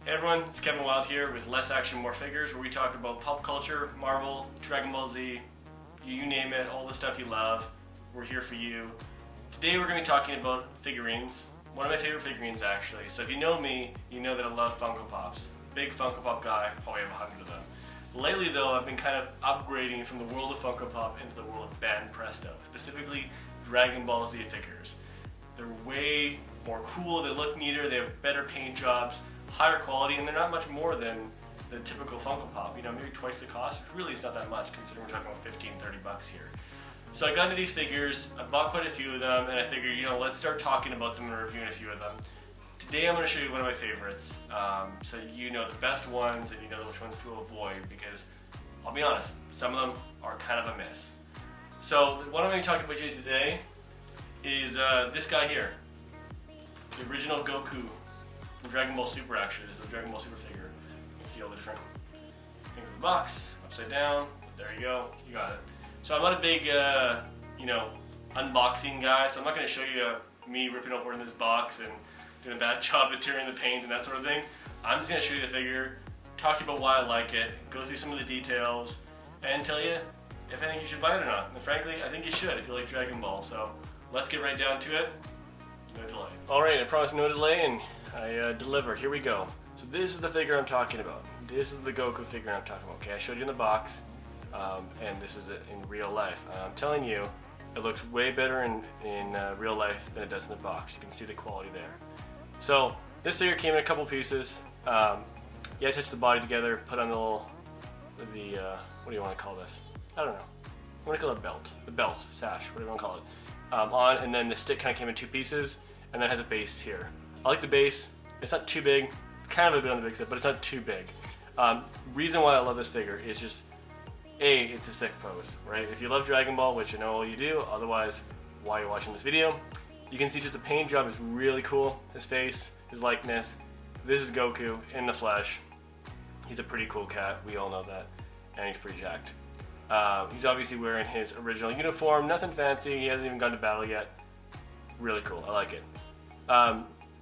Hey everyone, it's Kevin Wild here with Less Action, More Figures, where we talk about pop culture, Marvel, Dragon Ball Z, you name it, all the stuff you love. We're here for you. Today we're going to be talking about figurines. One of my favorite figurines actually. So if you know me, you know that I love Funko Pops. Big Funko Pop guy, probably have 100 of them. Lately though, I've been kind of upgrading from the world of Funko Pop into the world of Banpresto, specifically Dragon Ball Z figures. They're way more cool, they look neater, they have better paint jobs, higher quality, and they're not much more than the typical Funko Pop. You know, maybe twice the cost. Really, it's not that much considering we're talking about 15, 30 bucks here. So I got into these figures, I bought quite a few of them, and I figured, you know, let's start talking about them and reviewing a few of them. Today I'm going to show you one of my favorites, so you know the best ones and you know which ones to avoid, because I'll be honest, some of them are kind of a miss. So what I'm going to talk about you today is this guy here, the original Goku from Dragon Ball Super. Actually, this is the Dragon Ball Super figure. You can see all the different things in the box, upside down. There you go, you got it. So I'm not a big, you know, unboxing guy, so I'm not going to show you me ripping open this box and doing a bad job at tearing the paint and that sort of thing. I'm just going to show you the figure, talk to you about why I like it, go through some of the details, and tell you if I think you should buy it or not. And frankly, I think you should if you like Dragon Ball. So let's get right down to it. No delay. Alright, I promised no delay, and I delivered. Here we go. So this is the figure I'm talking about. This is the Goku figure I'm talking about. Okay, I showed you in the box, and this is it in real life. I'm telling you, it looks way better in real life than it does in the box. You can see the quality there. So this figure came in a couple pieces. Yeah, touch the body together, put on the little, what do you want to call this? I don't know. I'm going to call it the belt, sash, whatever you want to call it. On, and then the stick kind of came in two pieces, and then it has a base here. I like the base. It's not too big. It's kind of a bit on the big side, but it's not too big. Reason why I love this figure is just, A, it's a sick pose, right? If you love Dragon Ball, which I know all you do, otherwise, why are you watching this video? You can see just the paint job is really cool. His face, his likeness. This is Goku in the flesh. He's a pretty cool cat, we all know that, and he's pretty jacked. He's obviously wearing his original uniform, nothing fancy, he hasn't even gone to battle yet. Really cool, I like it.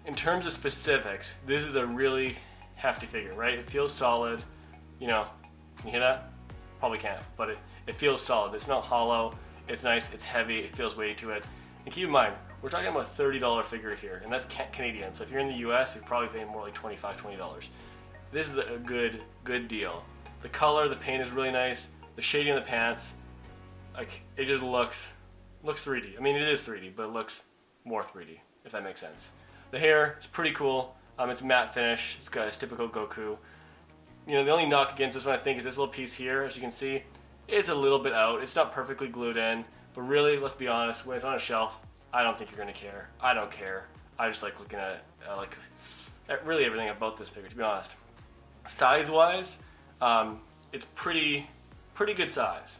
In terms of specifics, this is a really hefty figure, right? It feels solid, you know, can you hear that? Probably can't, but it feels solid. It's not hollow, it's nice, it's heavy, it feels weighty to it. And keep in mind, we're talking about a $30 figure here, and that's Canadian, so if you're in the US, you're probably paying more like $25, $20. This is a good deal. The color, the paint is really nice, the shading of the pants, like, it just looks 3D. I mean, it is 3D, but it looks more 3D, if that makes sense. The hair is pretty cool. It's matte finish. It's got its typical Goku. You know, the only knock against this one, I think, is this little piece here. As you can see, it's a little bit out. It's not perfectly glued in, but really, let's be honest, when it's on a shelf, I don't think you're gonna care. I don't care. I just like looking at really everything about this figure, to be honest. Size-wise, it's pretty good size.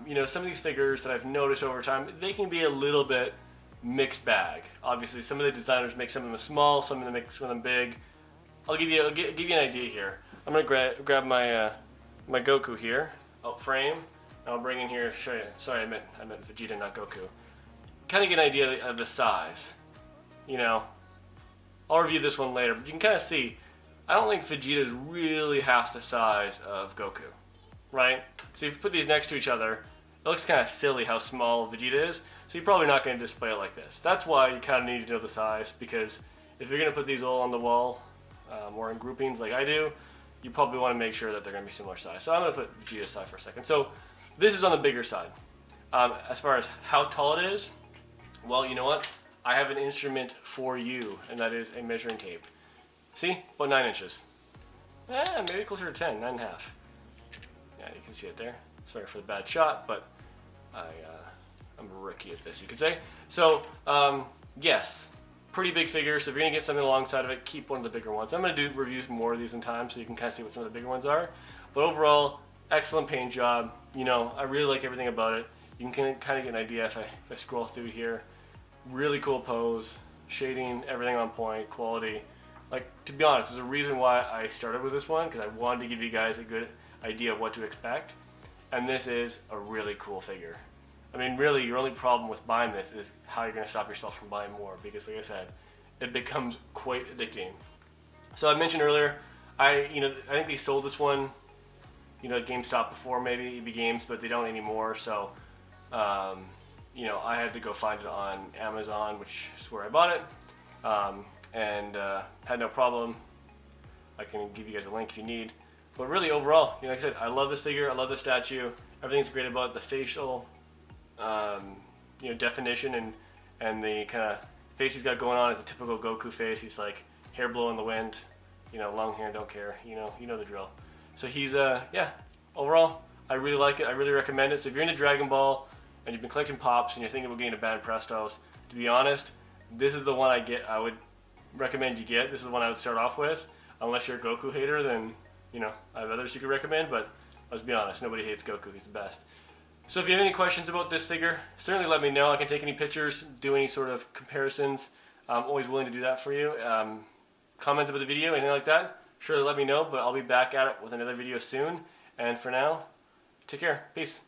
You know, some of these figures that I've noticed over time, they can be a little bit mixed bag. Obviously, some of the designers make some of them small, some of them make some of them big. I'll give you an idea here. I'm gonna grab my my Goku here, out frame, and I'll bring in here, show you. Sorry, I meant Vegeta, not Goku. Kind of get an idea of the size. You know, I'll review this one later, but you can kind of see. I don't think Vegeta is really half the size of Goku, right? So if you put these next to each other, it looks kind of silly how small Vegeta is, so you're probably not going to display it like this. That's why you kind of need to know the size, because if you're going to put these all on the wall, or in groupings like I do, you probably want to make sure that they're going to be similar size. So I'm going to put Vegeta aside for a second. So this is on the bigger side. As far as how tall it is, well, you know what? I have an instrument for you, and that is a measuring tape. See? About 9 inches. Maybe closer to 10, 9.5. Yeah, you can see it there. Sorry for the bad shot, but I'm a rookie at this, you could say. So, yes, pretty big figure. So if you're going to get something alongside of it, keep one of the bigger ones. I'm going to do reviews more of these in time, so you can kind of see what some of the bigger ones are. But overall, excellent paint job. You know, I really like everything about it. You can kind of get an idea if I scroll through here. Really cool pose, shading, everything on point, quality. Like, to be honest, there's a reason why I started with this one, because I wanted to give you guys a good idea of what to expect. And this is a really cool figure. I mean, really, your only problem with buying this is how you're going to stop yourself from buying more, because like I said, it becomes quite addicting. So I mentioned earlier, I think they sold this one, at GameStop before, maybe EB Games, but they don't anymore. So, I had to go find it on Amazon, which is where I bought it, and had no problem. I can give you guys a link if you need. But really, overall, like I said, I love this figure. I love the statue. Everything's great about it. The facial, definition and the kind of face he's got going on is a typical Goku face. He's like hair blowing the wind, long hair, don't care. You know the drill. So he's overall, I really like it. I really recommend it. So if you're into Dragon Ball and you've been collecting pops and you're thinking about getting a Banprestos, to be honest, this is the one I would recommend you get. This is the one I would start off with. Unless you're a Goku hater, then I have others you could recommend, but let's be honest, nobody hates Goku. He's the best. So if you have any questions about this figure, certainly let me know. I can take any pictures, do any sort of comparisons. I'm always willing to do that for you. Comments about the video, anything like that, surely let me know, but I'll be back at it with another video soon. And for now, take care. Peace.